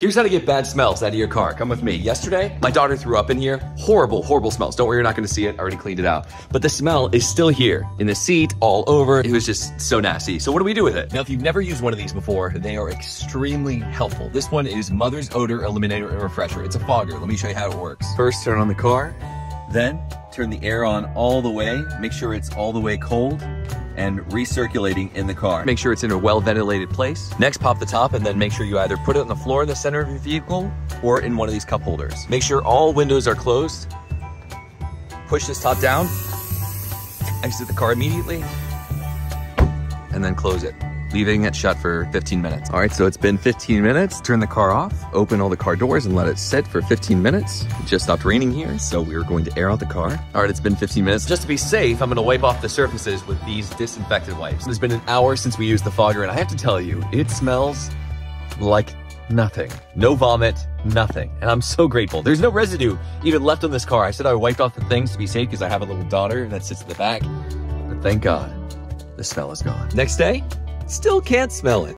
Here's how to get bad smells out of your car. Come with me. Yesterday, my daughter threw up in here. Horrible, horrible smells. Don't worry, you're not gonna see it. I already cleaned it out. But the smell is still here. In the seat, all over. It was just so nasty. So what do we do with it? Now, if you've never used one of these before, they are extremely helpful. This one is Mother's Odor Eliminator and Refresher. It's a fogger. Let me show you how it works. First, turn on the car. Then, turn the air on all the way. Make sure it's all the way cold and recirculating in the car. Make sure it's in a well-ventilated place. Next, pop the top and then make sure you either put it on the floor in the center of your vehicle or in one of these cup holders. Make sure all windows are closed. Push this top down. Exit the car immediately. And then close it, leaving it shut for 15 minutes. All right, so it's been 15 minutes. Turn the car off, open all the car doors and let it sit for 15 minutes. It just stopped raining here, so we're going to air out the car. All right, it's been 15 minutes. Just to be safe, I'm gonna wipe off the surfaces with these disinfectant wipes. It's been an hour since we used the fogger, and I have to tell you, it smells like nothing. No vomit, nothing. And I'm so grateful. There's no residue even left on this car. I said I wiped off the things to be safe because I have a little daughter that sits in the back. But thank God, the smell is gone. Next day, still can't smell it.